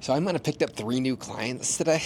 So I might have picked up 3 new clients today.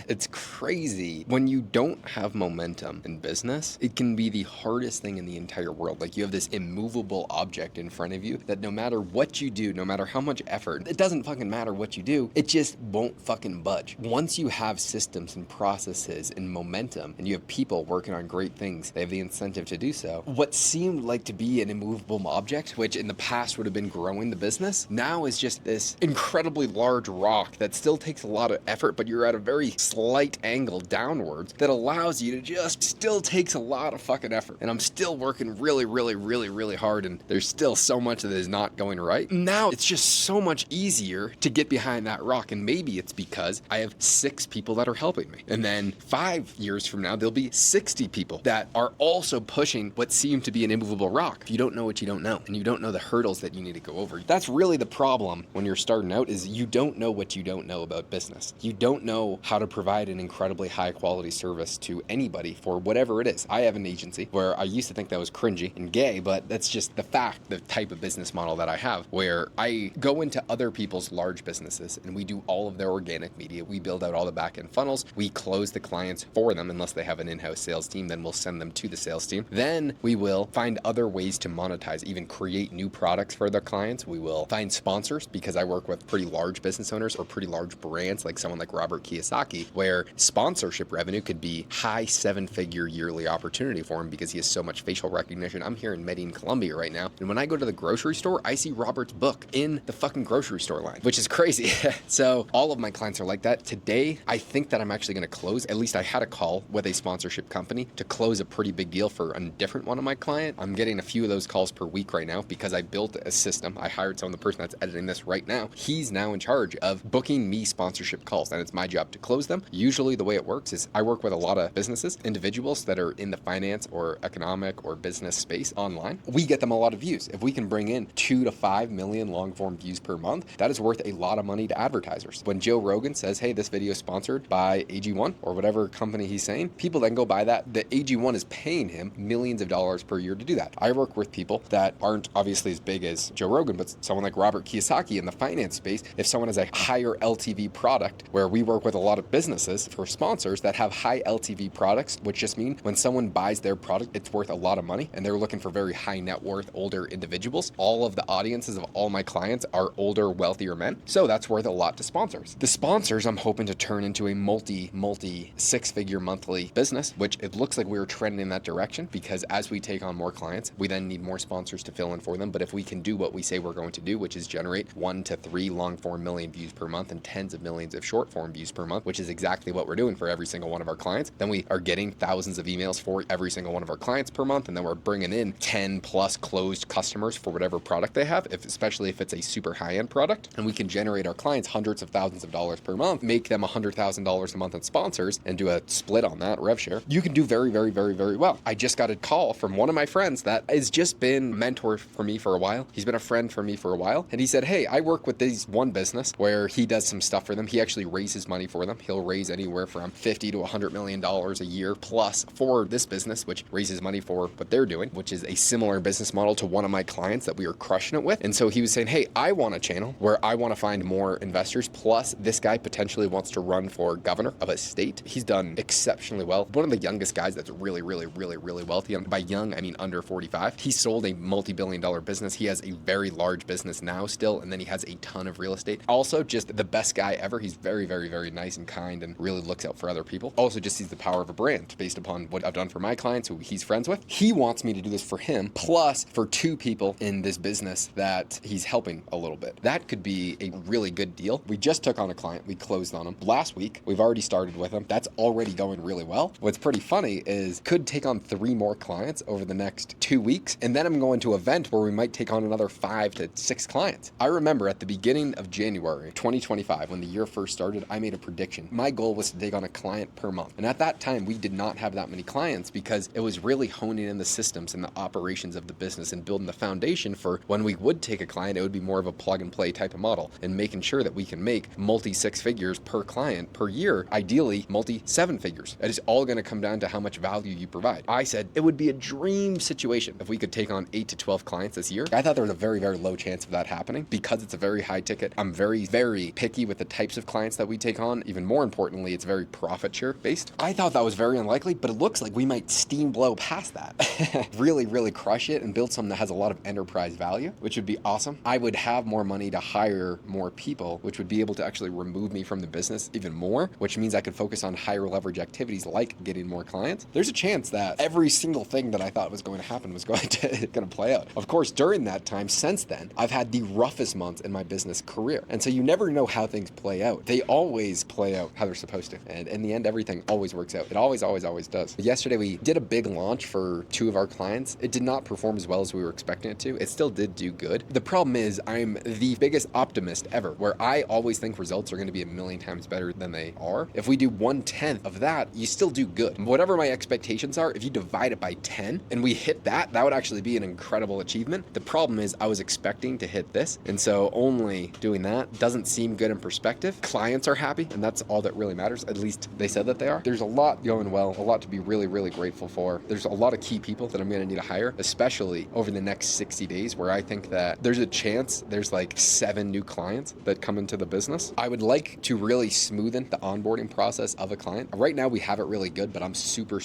It's crazy. When you don't have momentum in business, it can be the hardest thing in the entire world. Like you have this immovable object in front of you that no matter what you do, no matter how much effort, it doesn't fucking matter what you do, it just won't fucking budge. Once you have systems and processes and momentum and you have people working on great things, they have the incentive to do so. What seemed like to be an immovable object, which in the past would have been growing the business, now is just this incredibly large rock that still takes a lot of effort, but you're at a very slight angle downwards that allows you to just still takes a lot of fucking effort. And I'm still working really hard, and there's still so much that is not going right. Now it's just so much easier to get behind that rock, and maybe it's because I have 6 people that are helping me. And then 5 years from now, there'll be 60 people that are also pushing what seemed to be an immovable rock. If you don't know what you don't know, and you don't know the hurdles that you need to go over, that's really the problem when you're starting out, is you don't know what you don't know about business. You don't know how to provide an incredibly high quality service to anybody for whatever it is. I have an agency where I used to think that was cringy and gay, but that's just the fact, the type of business model that I have, where I go into other people's large businesses and we do all of their organic media. We build out all the back end funnels. We close the clients for them unless they have an in-house sales team. Then we'll send them to the sales team. Then we will find other ways to monetize, even create new products for their clients. We will find sponsors, because I work with pretty large business owners or pretty large brands, like someone like Robert Kiyosaki, where sponsorship revenue could be high 7-figure yearly opportunity for him because he has so much facial recognition. I'm here in Medellin, Colombia right now, and when I go to the grocery store, I see Robert's book in the fucking grocery store line, which is crazy. So all of my clients are like that. Today, I think that I'm actually going to close, at least I had a call with a sponsorship company to close a pretty big deal for a different one of my clients. I'm getting a few of those calls per week right now because I built a system. I hired someone, the person that's editing this right now. He's now in charge of booking me sponsorship calls, and it's my job to close them. Usually the way it works is I work with a lot of businesses, individuals that are in the finance or economic or business space online. We get them a lot of views. If we can bring in 2 to 5 million long form views per month, that is worth a lot of money to advertisers. When Joe Rogan says, hey, this video is sponsored by AG1 or whatever company he's saying, people then go buy that. The AG1 is paying him millions of dollars per year to do that. I work with people that aren't obviously as big as Joe Rogan, but someone like Robert Kiyosaki in the finance space. If someone has a higher LTV product, where we work with a lot of businesses for sponsors that have high LTV products, which just mean when someone buys their product, it's worth a lot of money, and they're looking for very high net worth, older individuals. All of the audiences of all my clients are older, wealthier men. So that's worth a lot to sponsors. The sponsors I'm hoping to turn into a multi 6-figure monthly business, which it looks like we're trending in that direction, because as we take on more clients, we then need more sponsors to fill in for them. But if we can do what we say we're going to do, which is generate 1 to 3 long form million views per month and tens of millions of short form views per month, which is exactly what we're doing for every single one of our clients, then we are getting thousands of emails for every single one of our clients per month. And then we're bringing in 10 plus closed customers for whatever product they have, especially if it's a super high-end product. And we can generate our clients hundreds of thousands of dollars per month, make them $100,000 a month in sponsors, and do a split on that rev share. You can do very well. I just got a call from one of my friends that has just been a mentor for me for a while. He's been a friend for me for a while. And he said, hey, I work with this one business where he does some stuff for them. He actually raises money for them. He'll raise anywhere from $50 to $100 million a year plus for this business, which raises money for what they're doing, which is a similar business model to one of my clients that we are crushing it with. And so he was saying, hey, I want a channel where I want to find more investors. Plus this guy potentially wants to run for governor of a state. He's done exceptionally well. One of the youngest guys that's really wealthy. And by young, I mean under 45. He sold a multi-billion-dollar business. He has a very large business now still, and then he has a ton of real estate. Also, just the best guy ever. He's very nice and kind and really looks out for other people. Also just sees the power of a brand based upon what I've done for my clients who he's friends with. He wants me to do this for him, plus for 2 people in this business that he's helping a little bit. That could be a really good deal. We just took on a client. We closed on him last week. We've already started with him. That's already going really well. What's pretty funny is could take on 3 more clients over the next 2 weeks. And then I'm going to an event where we might take on another 5 to 6 clients. I remember at the beginning of January 2025, when the year first started, I made a prediction. My goal was to take on a client per month. And at that time, we did not have that many clients because it was really honing in the systems and the operations of the business and building the foundation for when we would take a client, it would be more of a plug and play type of model, and making sure that we can make multi 6 figures per client per year, ideally multi 7 figures. It is all going to come down to how much value you provide. I said it would be a dream situation if we could take on 8 to 12 clients this year. I thought there was a very low chance of that happening because it's a very high ticket. I'm very very picky with the types of clients that we take on. Even more importantly, it's very profit share based. I thought that was very unlikely, but it looks like we might steam blow past that. Really crush it and build something that has a lot of enterprise value, which would be awesome. I would have more money to hire more people, which would be able to actually remove me from the business even more, which means I could focus on higher leverage activities like getting more clients. There's a chance that every single thing that I thought was going to happen was going to play out. Of course, during that time, since then, I've had the roughest months in my business career. And so you never know how things play out. They always play out how they're supposed to. And in the end, everything always works out. It always does. Yesterday, we did a big launch for 2 of our clients. It did not perform as well as we were expecting it to. It still did do good. The problem is I'm the biggest optimist ever, where I always think results are going to be a million times better than they are. If we do 1/10 of that, you still do good. Whatever my expectations are, if you divide it by 10 and we hit that, that would actually be an incredible achievement. The problem is I was expecting to hit this, and so only doing that doesn't seem good in perspective. Clients are happy, and that's all that really matters. At least they said that they are. There's a lot going well, a lot to be really grateful for. There's a lot of key people that I'm going to need to hire, especially over the next 60 days, where I think that there's a chance there's like 7 new clients that come into the business. I would like to really smoothen the onboarding process of a client. Right now we have it really good, but I'm super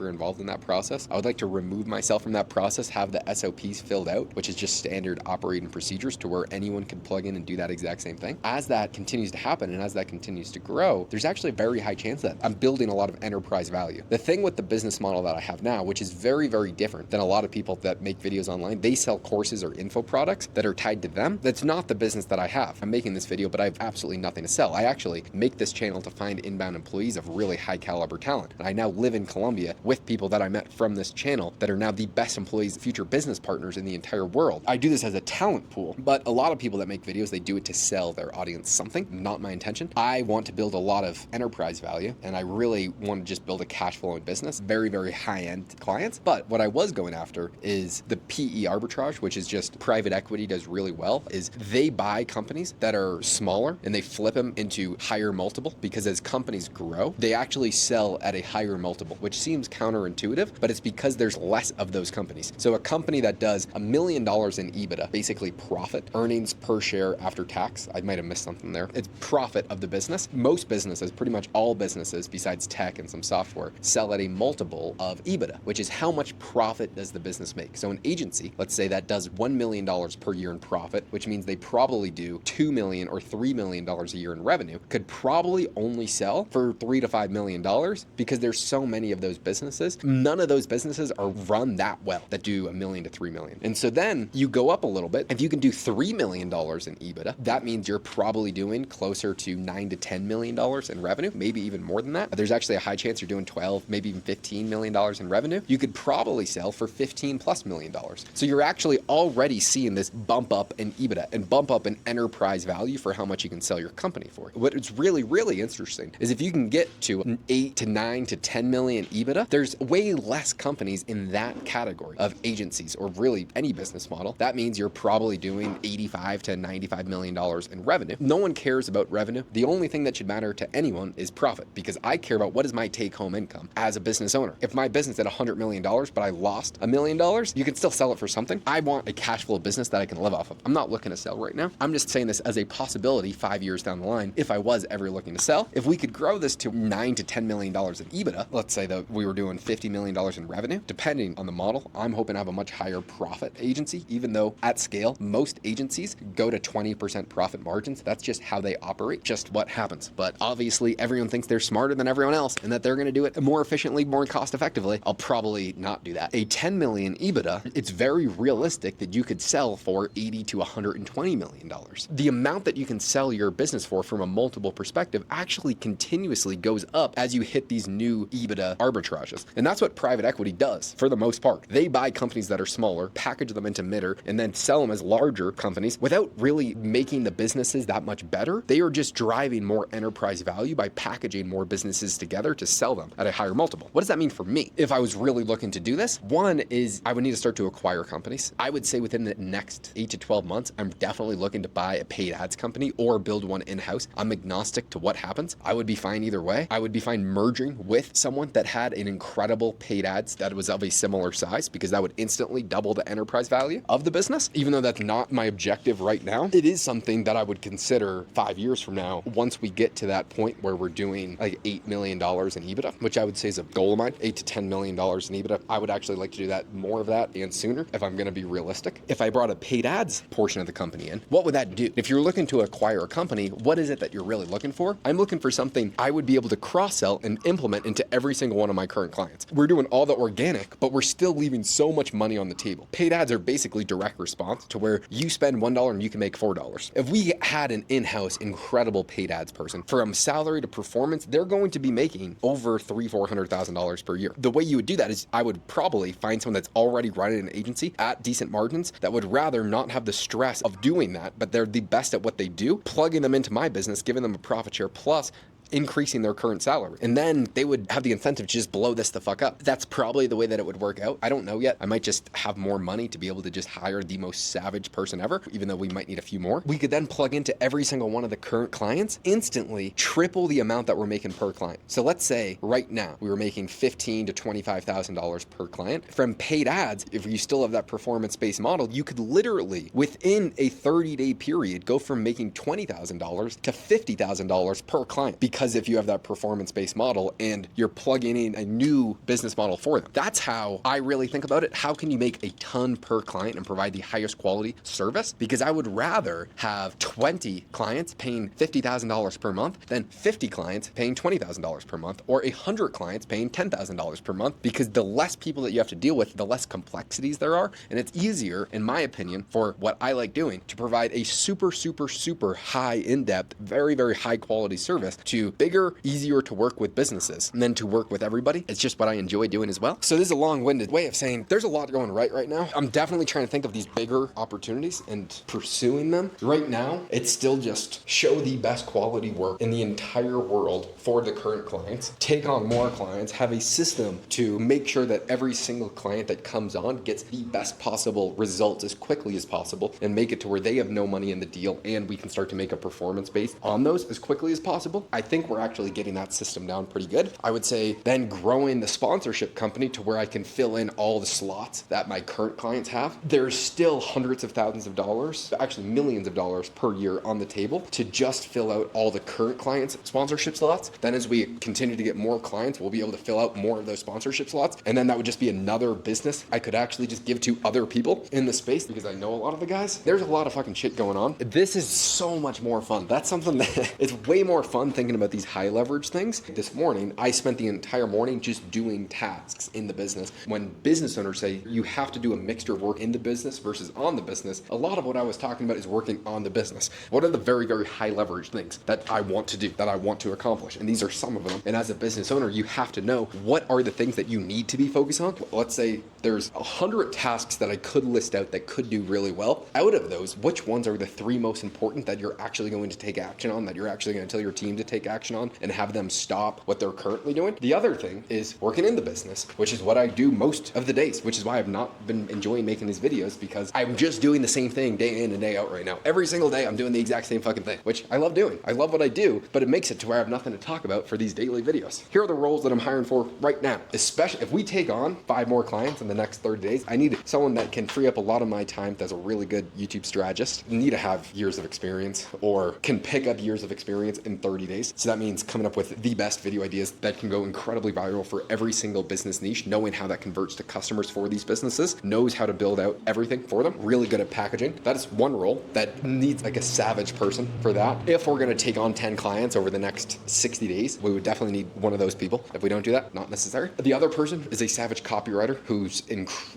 involved in that process. I would like to remove myself from that process, have the SOPs filled out, which is just standard operating procedures to where anyone can plug in and do that exact same thing. As that continues to happen and as that continues to grow, there's actually a very high chance that I'm building a lot of enterprise value. The thing with the business model that I have now, which is very different than a lot of people that make videos online, they sell courses or info products that are tied to them. That's not the business that I have. I'm making this video, but I have absolutely nothing to sell. I actually make this channel to find inbound employees of really high caliber talent. And I now live in Colombia with people that I met from this channel that are now the best employees, future business partners in the entire world. I do this as a talent pool, but a lot of people that make videos, they do it to sell their audience something. Not my intention. I want to build a lot of enterprise value, and I really want to just build a cash flowing business, very high-end clients. But what I was going after is the PE arbitrage, which is just private equity does really well, is they buy companies that are smaller and they flip them into higher multiple, because as companies grow, they actually sell at a higher multiple, which seems counterintuitive, but it's because there's less of those companies. So a company that does $1 million in EBITDA, basically profit, earnings per share after tax, I might have missed something there. It's profit of the business. Most businesses, pretty much all businesses besides tech and some software, sell at a multiple of EBITDA, which is how much profit does the business make. So an agency, let's say that does $1 million per year in profit, which means they probably do $2 million or $3 million a year in revenue, could probably only sell for $3 to $5 million because there's so many of those businesses. None of those businesses are run that well that do $1 million to $3 million. And so then you go up a little bit. If you can do $3 million in EBITDA, that means you're probably doing closer to $9 to $10 million in revenue, maybe even more than that. There's actually a high chance you're doing 12, maybe even $15 million in revenue. You could probably sell for $15+ million. So you're actually already seeing this bump up in EBITDA and bump up in enterprise value for how much you can sell your company for. What is really interesting is if you can get to an 8 to 9 to 10 million EBITDA, there's way less companies in that category of agencies or really any business model. That means you're probably doing $85 to $95 million in revenue. No one cares about revenue. The only thing that should matter to anyone is profit, because I care about what is my take-home income as a business owner. If my business at $100 million, but I lost $1 million, you can still sell it for something. I want a cash flow business that I can live off of. I'm not looking to sell right now. I'm just saying this as a possibility 5 years down the line if I was ever looking to sell. If we could grow this to $9 to $10 million in EBITDA, let's say that we were doing $50 million in revenue, depending on the model, I'm hoping to have a much higher profit agency, even though at scale, most agencies go to 20% profit margins. That's just how they operate, just what happens. But obviously everyone thinks they're smarter than everyone else and that they're going to do it more efficiently, more cost effectively. I'll probably not do that. A 10 million EBITDA, it's very realistic that you could sell for $80 to $120 million. The amount that you can sell your business for from a multiple perspective actually continuously goes up as you hit these new EBITDA arbitrages. And that's what private equity does for the most part. They buy companies that are smaller, package them into midder, and then sell them as larger companies without really making the businesses that much better. They are just driving more enterprise value by packaging more businesses together to sell them at a higher multiple. What does that mean for me? If I was really looking to do this, one is I would need to start to acquire companies. I would say within the next 8 to 12 months, I'm definitely looking to buy a paid ads company or build one in-house. I'm agnostic to what happens. I would be fine either way. I would be fine merging with someone that had an incredible paid ads that was of a similar size, because that would instantly double the enterprise value of the business. Even though that's not my objective right now, it is something that I would would consider 5 years from now, once we get to that point where we're doing like $8 million in EBITDA, which I would say is a goal of mine, $8 to $10 million in EBITDA. I would actually like to do that, more of that, and sooner if I'm going to be realistic. If I brought a paid ads portion of the company in, what would that do? If you're looking to acquire a company, what is it that you're really looking for? I'm looking for something I would be able to cross-sell and implement into every single one of my current clients. We're doing all the organic, but we're still leaving so much money on the table. Paid ads are basically direct response to where you spend $1 and you can make $4. If we had an in-house incredible paid ads person, from salary to performance, they're going to be making over $300,000-$400,000 per year. The way you would do that is I would probably find someone that's already running an agency at decent margins that would rather not have the stress of doing that, but they're the best at what they do, plugging them into my business, giving them a profit share, plus increasing their current salary. And then they would have the incentive to just blow this the fuck up. That's probably the way that it would work out. I don't know yet. I might just have more money to be able to just hire the most savage person ever, even though we might need a few more. We could then plug into every single one of the current clients, instantly triple the amount that we're making per client. So let's say right now we were making $15,000 to $25,000 per client. From paid ads, if you still have that performance-based model, you could literally, within a 30-day period, go from making $20,000 to $50,000 per client, because if you have that performance-based model and you're plugging in a new business model for them. That's how I really think about it. How can you make a ton per client and provide the highest quality service? Because I would rather have 20 clients paying $50,000 per month than 50 clients paying $20,000 per month, or 100 clients paying $10,000 per month, because the less people that you have to deal with, the less complexities there are. And it's easier, in my opinion, for what I like doing, to provide a super, super, super high in-depth, very, very high quality service to bigger, easier to work with businesses than to work with everybody. It's just what I enjoy doing as well. So this is a long-winded way of saying there's a lot going right now. I'm definitely trying to think of these bigger opportunities and pursuing them. Right now, it's still just show the best quality work in the entire world for the current clients, take on more clients, have a system to make sure that every single client that comes on gets the best possible results as quickly as possible, and make it to where they have no money in the deal and we can start to make a performance based on those as quickly as possible. I think we're actually getting that system down pretty good. I would say then growing the sponsorship company to where I can fill in all the slots that my current clients have. There's still hundreds of thousands of dollars, actually millions of dollars per year on the table to just fill out all the current clients' sponsorship slots. Then as we continue to get more clients, we'll be able to fill out more of those sponsorship slots. And then that would just be another business I could actually just give to other people in the space, because I know a lot of the guys. There's a lot of fucking shit going on. This is so much more fun. That's something that it's way more fun thinking about these high leverage things. This morning, I spent the entire morning just doing tasks in the business. When business owners say you have to do a mixture of work in the business versus on the business, a lot of what I was talking about is working on the business. What are the very, very high leverage things that I want to do, that I want to accomplish? And these are some of them. And as a business owner, you have to know what are the things that you need to be focused on. Let's say there's 100 tasks that I could list out that could do really well. Out of those, which ones are the 3 most important that you're actually going to take action on, that you're actually going to tell your team to take action on and have them stop what they're currently doing? The other thing is working in the business, which is what I do most of the days, which is why I've not been enjoying making these videos, because I'm just doing the same thing day in and day out right now. Every single day I'm doing the exact same fucking thing, which I love doing. I love what I do, but it makes it to where I have nothing to talk about for these daily videos. Here are the roles that I'm hiring for right now. Especially if we take on 5 more clients in the next 30 days, I need someone that can free up a lot of my time, that's a really good YouTube strategist. You need to have years of experience or can pick up years of experience in 30 days. So that means coming up with the best video ideas that can go incredibly viral for every single business niche, knowing how that converts to customers for these businesses, knows how to build out everything for them, really good at packaging. That is one role that needs like a savage person for that. If we're going to take on 10 clients over the next 60 days, we would definitely need one of those people. If we don't do that, not necessary. The other person is a savage copywriter who's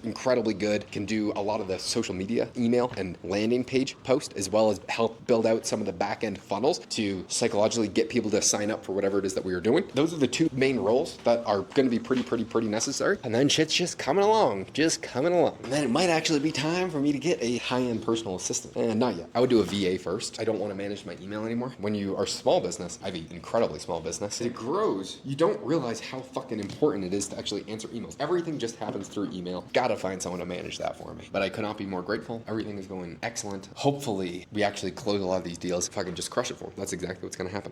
incredibly good, can do a lot of the social media, email, and landing page post, as well as help build out some of the back end funnels to psychologically get people to sign up for whatever it is that we are doing. Those are the 2 main roles that are going to be pretty necessary. And then shit's just coming along. And then it might actually be time for me to get a high-end personal assistant. And not yet. I would do a VA first. I don't want to manage my email anymore. When you are a small business, I have an incredibly small business. As it grows, you don't realize how fucking important it is to actually answer emails. Everything just happens through email. Gotta find someone to manage that for me. But I could not be more grateful. Everything is going excellent. Hopefully, we actually close a lot of these deals if I can just crush it for them. That's exactly what's going to happen.